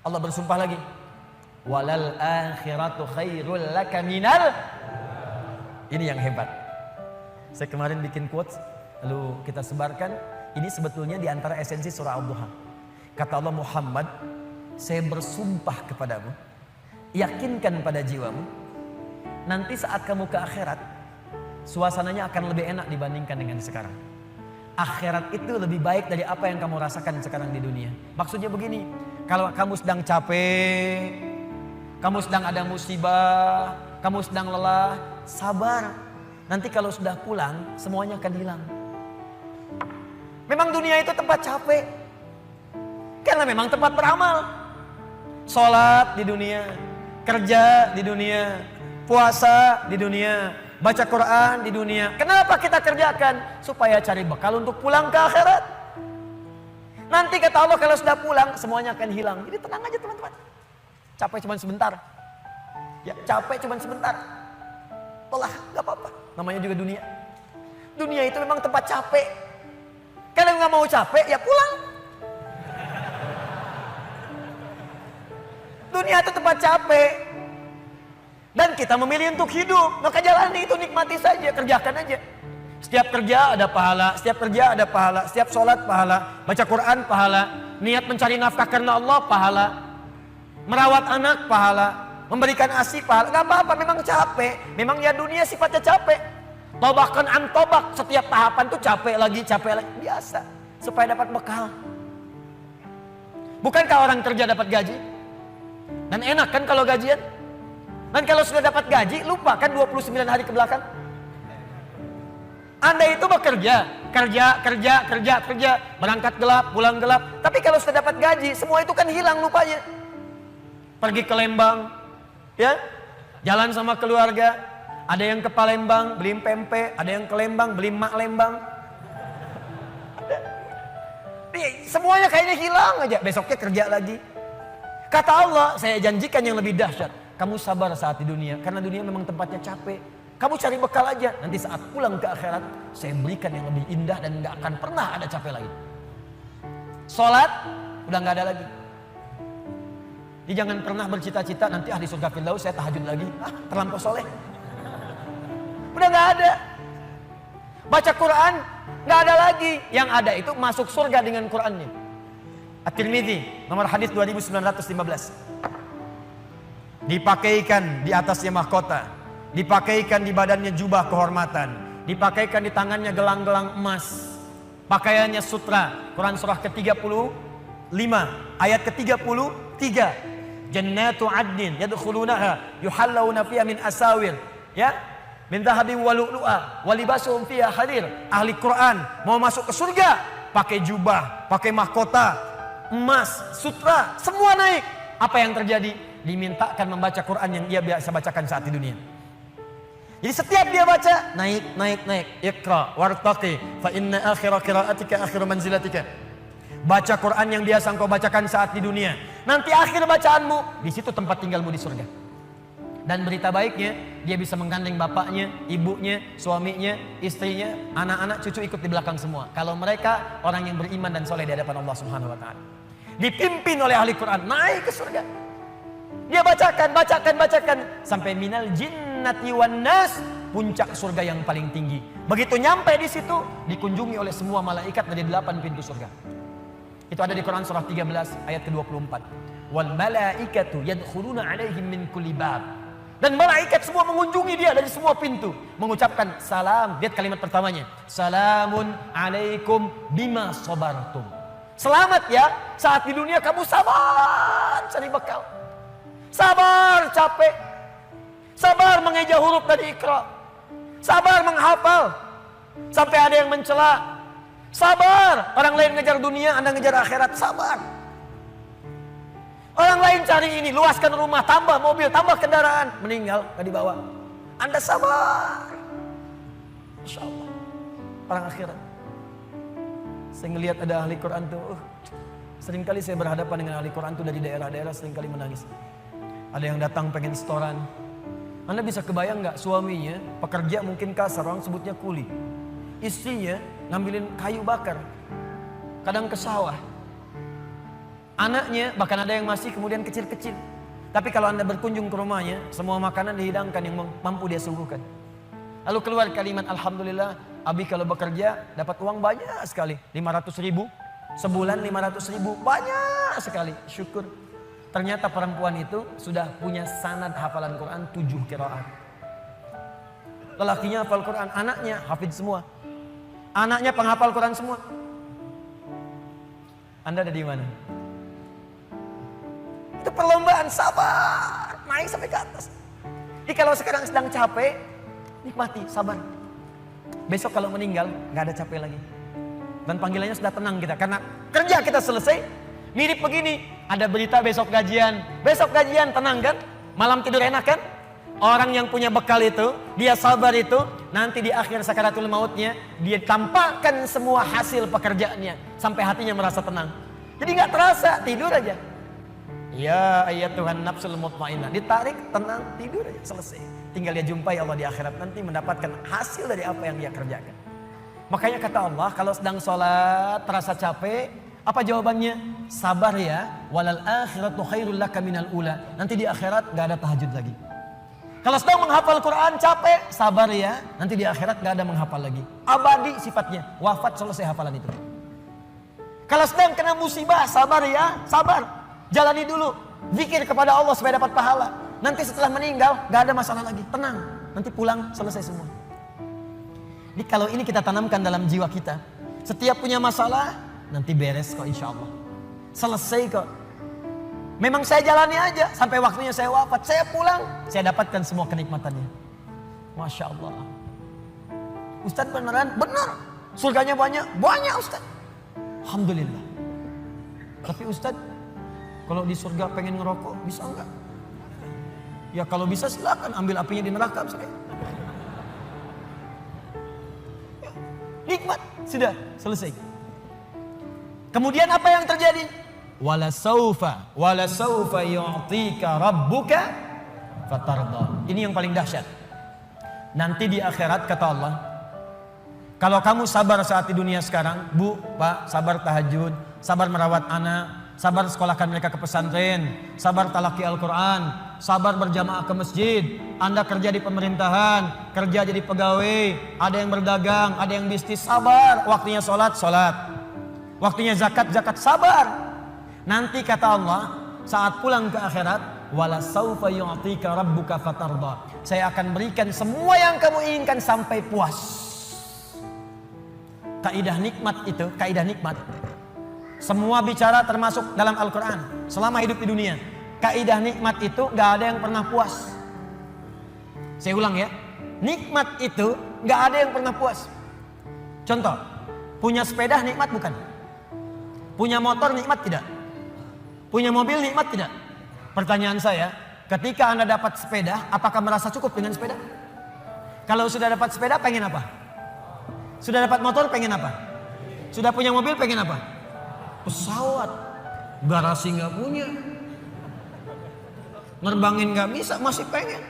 Allah bersumpah lagi. Walal akhiratu khairul laka minal. Ini yang hebat. Saya kemarin bikin quotes, lalu kita sebarkan. Ini sebetulnya di antara esensi surah Ad-Duha. Kata Allah, Muhammad, saya bersumpah kepadamu, yakinkan pada jiwamu, nanti saat kamu ke akhirat, suasananya akan lebih enak dibandingkan dengan sekarang. Akhirat itu lebih baik dari apa yang kamu rasakan sekarang di dunia. Maksudnya begini, kalau kamu sedang capek, kamu sedang ada musibah, kamu sedang lelah, sabar. Nanti kalau sudah pulang, semuanya akan hilang. Memang dunia itu tempat capek, karena memang tempat beramal. Sholat di dunia, kerja di dunia, puasa di dunia, baca Quran di dunia. Kenapa kita kerjakan? Supaya cari bekal untuk pulang ke akhirat. Nanti kata Allah kalau sudah pulang semuanya akan hilang. Jadi tenang aja teman-teman. Capek cuma sebentar. Ya, capek cuma sebentar. Lelah, gak apa-apa. Namanya juga dunia. Dunia itu memang tempat capek. Kalau nggak mau capek ya pulang. Dunia itu tempat capek. Dan kita memilih untuk hidup. Maka jalani itu, nikmati saja, kerjakan aja. Setiap kerja ada pahala, setiap kerja ada pahala, setiap sholat pahala, baca Quran pahala, niat mencari nafkah karena Allah pahala, merawat anak pahala, memberikan ASI pahala. Gak apa-apa, memang capek. Memang ya dunia sifatnya capek. Tobakkan antobak, setiap tahapan tuh capek lagi, biasa. Supaya dapat bekal. Bukankah orang kerja dapat gaji? Dan enak kan kalau gajian? Dan kalau sudah dapat gaji, lupa kan 29 hari ke belakang? Anda itu bekerja, kerja, berangkat gelap, pulang gelap. Tapi kalau sudah dapat gaji, semua itu kan hilang lupanya. Pergi ke Lembang, ya, jalan sama keluarga. Ada yang ke Palembang beli pempek, ada yang ke Lembang beli mak Lembang. Semuanya kayaknya hilang aja. Besoknya kerja lagi. Kata Allah, saya janjikan yang lebih dahsyat. Kamu sabar saat di dunia, karena dunia memang tempatnya capek. Kamu cari bekal aja. Nanti saat pulang ke akhirat, saya berikan yang lebih indah dan gak akan pernah ada capek lagi. Sholat, udah gak ada lagi. Jadi jangan pernah bercita-cita nanti di surga Firdaus saya tahajud lagi. Terlampau soleh. Udah gak ada. Baca Quran, gak ada lagi. Yang ada itu masuk surga dengan Qurannya. At-Tirmidzi, nomor hadis 2915. Dipakaikan di atasnya mahkota, dipakaikan di badannya jubah kehormatan, dipakaikan di tangannya gelang-gelang emas, pakaiannya sutra. Quran surah ke-35 ayat ke-33. Jannatu adnin yadkhulunaha yuhallawna fiha min asawir, ya, min dhahabin wa lu'lu'a wa libasuhum fiha harir. Ahli Quran mau masuk ke surga pakai jubah, pakai mahkota emas, sutra, semua naik. Apa yang terjadi? Dimintakan membaca Quran yang dia biasa bacakan saat di dunia. Jadi setiap dia baca, naik. Iqra wartaqi fa inna akhira qiraatika akhiru manzilatika. Baca Quran yang biasa engkau bacakan saat di dunia. Nanti akhir bacaanmu, di situ tempat tinggalmu di surga. Dan berita baiknya, dia bisa menggandeng bapaknya, ibunya, suaminya, istrinya, anak-anak, cucu ikut di belakang semua. Kalau mereka orang yang beriman dan soleh di hadapan Allah Subhanahu wa taala. Dipimpin oleh ahli Quran, naik ke surga. Dia bacakan sampai minal jinnati wan nas, puncak surga yang paling tinggi. Begitu nyampe di situ, dikunjungi oleh semua malaikat dari 8 pintu surga. Itu ada di Quran surah 13 ayat ke-24. Wal malaikatu yadkhuluna alaihim min kulli bab. Dan malaikat semua mengunjungi dia dari semua pintu, mengucapkan salam. Lihat kalimat pertamanya, salamun alaikum bima sabartum. Selamat ya, saat di dunia kamu sabar cari bekal. Sabar capek. Sabar mengeja huruf dari Iqra. Sabar menghafal sampai ada yang mencela. Sabar, orang lain ngejar dunia, Anda ngejar akhirat. Sabar. Orang lain cari ini, luaskan rumah, tambah mobil, tambah kendaraan, meninggal gak dibawa. Anda sabar. Insya Allah. Orang akhirat. Saya ngelihat ada ahli Quran tuh, seringkali saya berhadapan dengan ahli Quran tuh dari daerah-daerah, seringkali menangis. Ada yang datang pengen setoran. Anda bisa kebayang gak, suaminya pekerja mungkin kasar, orang sebutnya kuli. Istrinya ngambilin kayu bakar, kadang ke sawah. Anaknya bahkan ada yang masih kemudian kecil-kecil. Tapi kalau Anda berkunjung ke rumahnya, semua makanan dihidangkan yang mampu dia suguhkan. Lalu keluar kalimat, alhamdulillah, Abi kalau bekerja dapat uang banyak sekali. 500.000, sebulan 500.000, banyak sekali. Syukur. Ternyata perempuan itu sudah punya sanad hafalan Quran 7 qiraat. Lelakinya hafal Quran, anaknya hafid semua. Anaknya penghafal Quran semua. Anda ada di mana? Itu perlombaan, sabar, naik sampai ke atas. Jadi kalau sekarang sedang capek, nikmati, sabar. Besok kalau meninggal, gak ada capek lagi. Dan panggilannya sudah tenang kita, karena kerja kita selesai. Mirip begini, ada berita besok gajian, tenang kan? Malam tidur enak kan? Orang yang punya bekal itu, dia sabar itu, nanti di akhir sakaratul mautnya, dia tampakkan semua hasil pekerjaannya, sampai hatinya merasa tenang. Jadi gak terasa, tidur aja. Ya ayat Tuhan nafsul mutmainnah, ditarik, tenang, tidur aja, selesai. Tinggal dia jumpai Allah di akhirat nanti, mendapatkan hasil dari apa yang dia kerjakan. Makanya kata Allah, kalau sedang sholat terasa capek, apa jawabannya? Sabar ya, walal akhiratu khairul laka minal ula. Nanti di akhirat gak ada tahajud lagi. Kalau sedang menghafal Quran capek, sabar ya, nanti di akhirat gak ada menghafal lagi. Abadi sifatnya, wafat selesai hafalan itu. Kalau sedang kena musibah, sabar ya, sabar. Jalani dulu, zikir kepada Allah supaya dapat pahala. Nanti setelah meninggal gak ada masalah lagi, tenang. Nanti pulang selesai semua. Jadi kalau ini kita tanamkan dalam jiwa kita, setiap punya masalah, nanti beres kok insya Allah. Selesai kok. Memang saya jalani aja sampai waktunya saya wafat, saya pulang, saya dapatkan semua kenikmatannya. Masya Allah. Ustadz beneran? Benar. Surganya banyak? Banyak Ustadz. Alhamdulillah. Tapi Ustadz, kalau di surga pengen ngerokok, bisa enggak? Ya kalau bisa silakan ambil apinya di neraka. Ya, nikmat, sudah selesai. Kemudian apa yang terjadi? Wala saufa yu'tika rabbuka fatarda. Ini yang paling dahsyat. Nanti di akhirat kata Allah, kalau kamu sabar saat di dunia sekarang, Bu, Pak, sabar tahajud, sabar merawat anak, sabar sekolahkan mereka ke pesantren, sabar talaki Al-Quran, sabar berjamaah ke masjid, Anda kerja di pemerintahan, kerja jadi pegawai, ada yang berdagang, ada yang bisnis, sabar. Waktunya sholat, waktunya zakat, sabar. Nanti kata Allah, saat pulang ke akhirat, wala saufa yu'tika rabbuka fatarda. Saya akan berikan semua yang kamu inginkan sampai puas. Kaidah nikmat itu, kaidah nikmat. Semua bicara termasuk dalam Al-Quran. Selama hidup di dunia, kaidah nikmat itu gak ada yang pernah puas. Saya ulang ya, nikmat itu gak ada yang pernah puas. Contoh, punya sepeda nikmat bukan? Punya motor nikmat tidak? Punya mobil nikmat tidak? Pertanyaan saya, ketika Anda dapat sepeda, apakah merasa cukup dengan sepeda? Kalau sudah dapat sepeda, pengen apa? Sudah dapat motor, pengen apa? Sudah punya mobil, pengen apa? Pesawat. Garasi nggak punya. Nerbangin nggak bisa, masih pengen.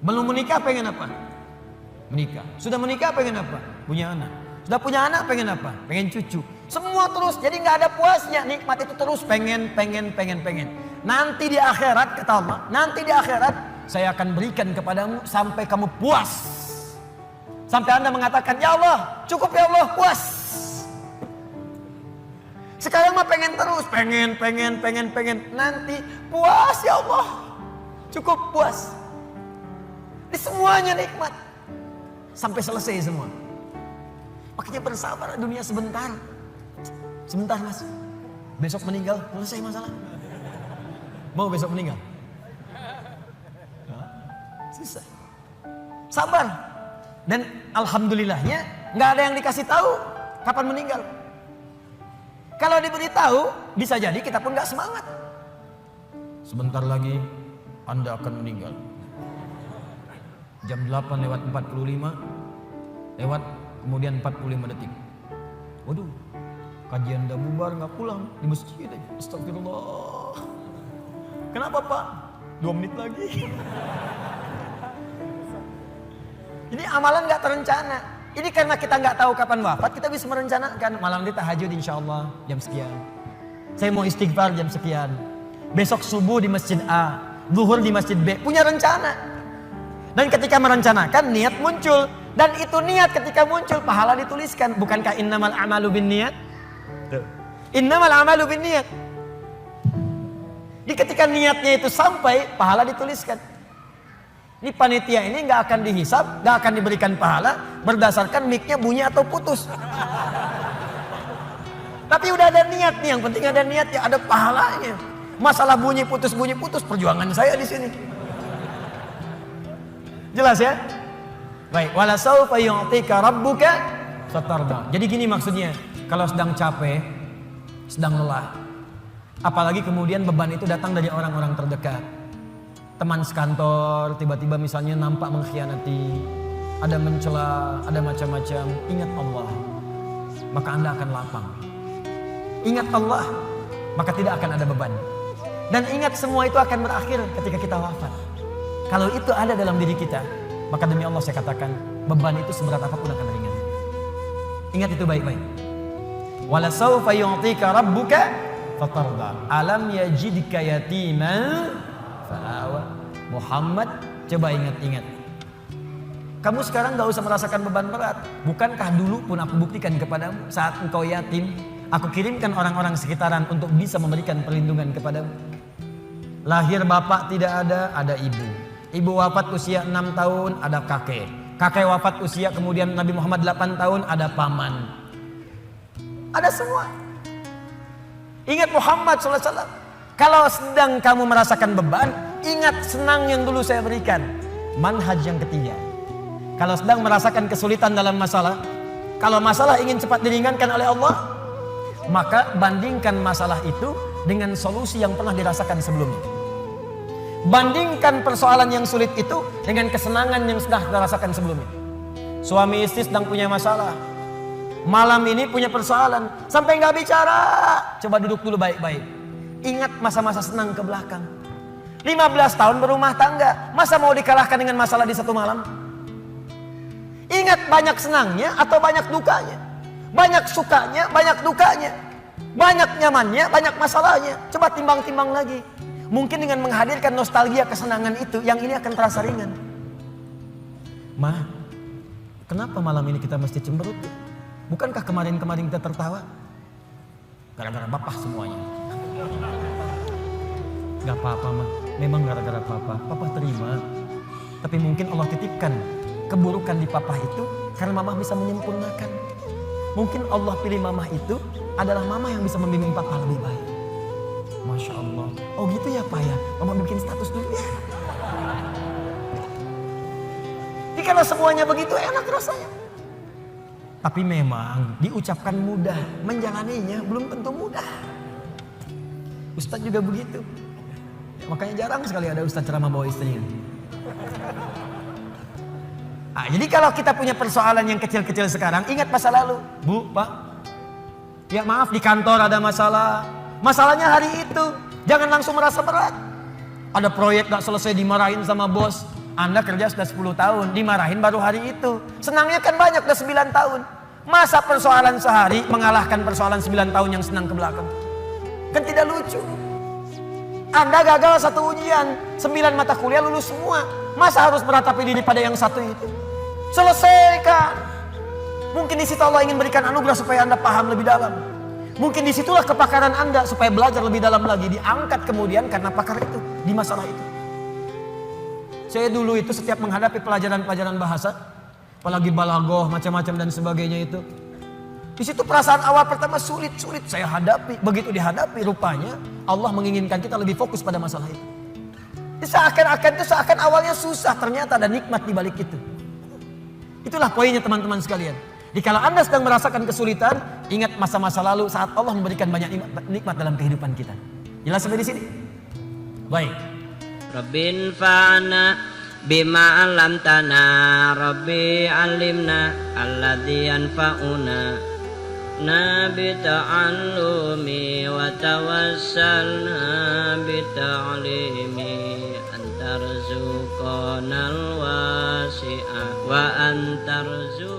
Belum menikah, pengen apa? Menikah. Sudah menikah, pengen apa? Punya anak. Sudah punya anak, pengen apa? Pengen cucu. Semua terus, jadi nggak ada puasnya. Nikmat itu terus pengen. Nanti di akhirat, kata Allah, nanti di akhirat saya akan berikan kepadamu sampai kamu puas. Sampai Anda mengatakan, ya Allah, cukup ya Allah, puas. Sekarang mah pengen terus, pengen. Nanti puas ya Allah, cukup puas. Ini semuanya nikmat. Sampai selesai semua. Makanya bersabar, dunia sebentar. Sebentar mas, besok meninggal, selesai masalah. Mau besok meninggal? Susah. Sabar. Dan alhamdulillahnya nggak ada yang dikasih tahu kapan meninggal. Kalau diberitahu, bisa jadi kita pun nggak semangat. Sebentar lagi Anda akan meninggal. Jam 8:45 lewat kemudian 45 detik. Waduh, kajian udah bubar nggak pulang di masjid aja. Astagfirullah. Kenapa Pak? 2 menit lagi. Ini amalan nggak terencana. Ini karena kita nggak tahu kapan wafat, kita bisa merencanakan malam ini tahajud insya Allah jam sekian. Saya mau istighfar jam sekian. Besok subuh di masjid A, zuhur di masjid B. Punya rencana. Dan ketika merencanakan, niat muncul. Dan itu niat ketika muncul, pahala dituliskan. Bukankah innamal a'malu binniat? Innamal a'malu binniat. Di ketika niatnya itu sampai, pahala dituliskan. Ini panitia ini nggak akan dihisab, nggak akan diberikan pahala berdasarkan mic-nya bunyi atau putus. Tapi udah ada niat nih, yang penting ada niat ya, ada pahalanya. Masalah bunyi putus perjuangan saya di sini. Jelas ya? Baik, wala saufa yu'tika rabbuka fatarda. Jadi gini maksudnya, kalau sedang capek, sedang lelah, apalagi kemudian beban itu datang dari orang-orang terdekat. Teman sekantor tiba-tiba misalnya nampak mengkhianati, ada mencela, ada macam-macam. Ingat Allah, maka Anda akan lapang. Ingat Allah, maka tidak akan ada beban. Dan ingat semua itu akan berakhir ketika kita wafat. Kalau itu ada dalam diri kita, maka demi Allah saya katakan, beban itu seberat apapun akan ringan. Ingat itu baik-baik. Wala saufa yu'tika rabbuka fatarda. Alam yajidka yatiman fa'awa. Muhammad, coba ingat-ingat. Kamu sekarang gak usah merasakan beban berat. Bukankah dulu pun aku buktikan kepadamu saat engkau yatim, aku kirimkan orang-orang sekitaran untuk bisa memberikan perlindungan kepadamu. Lahir bapak tidak ada ibu. Ibu wafat usia 6 tahun, ada kakek. Kakek wafat usia kemudian Nabi Muhammad 8 tahun, ada paman. Ada semua. Ingat Muhammad SAW. Kalau sedang kamu merasakan beban, ingat senang yang dulu saya berikan. Manhaj yang ketiga. Kalau sedang merasakan kesulitan dalam masalah, kalau masalah ingin cepat diringankan oleh Allah, maka bandingkan masalah itu dengan solusi yang pernah dirasakan sebelumnya. Bandingkan persoalan yang sulit itu dengan kesenangan yang sudah dirasakan sebelumnya. Suami istri sedang punya masalah, malam ini punya persoalan, sampai nggak bicara. Coba duduk dulu baik-baik. Ingat masa-masa senang ke belakang. 15 tahun berumah tangga, masa mau dikalahkan dengan masalah di satu malam? Ingat banyak senangnya atau banyak dukanya, banyak sukanya, banyak dukanya, banyak nyamannya, banyak masalahnya. Coba timbang-timbang lagi. Mungkin dengan menghadirkan nostalgia kesenangan itu, yang ini akan terasa ringan. Ma, kenapa malam ini kita mesti cemberut? Bukankah kemarin-kemarin kita tertawa? Gara-gara bapak semuanya. Gak apa-apa mah, memang gara-gara papa. Papa terima. Tapi mungkin Allah titipkan keburukan di papa itu karena mama bisa menyempurnakan. Mungkin Allah pilih mama itu adalah mama yang bisa membimbing papa lebih baik. Masya Allah. Oh gitu ya pak ya, mama bikin status dulu ya. Jadi kalau semuanya begitu enak rasanya. Tapi memang diucapkan mudah, menjalaninya belum tentu mudah. Ustadz juga begitu. Makanya jarang sekali ada ustadz ceramah bawa istrinya. Jadi kalau kita punya persoalan yang kecil-kecil sekarang, ingat masa lalu. Bu, Pak, ya maaf di kantor ada masalah. Masalahnya hari itu, jangan langsung merasa berat. Ada proyek gak selesai dimarahin sama bos. Anda kerja sudah 10 tahun, dimarahin baru hari itu. Senangnya kan banyak, udah 9 tahun. Masa persoalan sehari mengalahkan persoalan 9 tahun yang senang ke belakang? Kan tidak lucu. Anda gagal satu ujian, 9 mata kuliah lulus semua. Masa harus meratapi diri pada yang satu itu? Selesaikan. Mungkin di situ Allah ingin berikan anugerah supaya Anda paham lebih dalam. Mungkin disitulah kepakaran Anda supaya belajar lebih dalam lagi. Diangkat kemudian karena pakar itu, di masalah itu. Saya dulu itu setiap menghadapi pelajaran-pelajaran bahasa, apalagi balaghah, macam-macam dan sebagainya itu. Di situ perasaan awal pertama sulit saya hadapi. Begitu dihadapi rupanya Allah menginginkan kita lebih fokus pada masalah itu. Seakan awalnya susah, ternyata ada nikmat di balik itu. Itulah poinnya teman-teman sekalian. Jadi kalau Anda sedang merasakan kesulitan, ingat masa-masa lalu saat Allah memberikan banyak nikmat dalam kehidupan kita. Jelas sampai di sini? Baik. Rabbin fa'ana bima 'allamtana, Rabbi 'allimna alladzi yanfa'una. Bita'allumi wa tawassalna bita'limi antarzuqanal wasi'ah wa antarzuqanal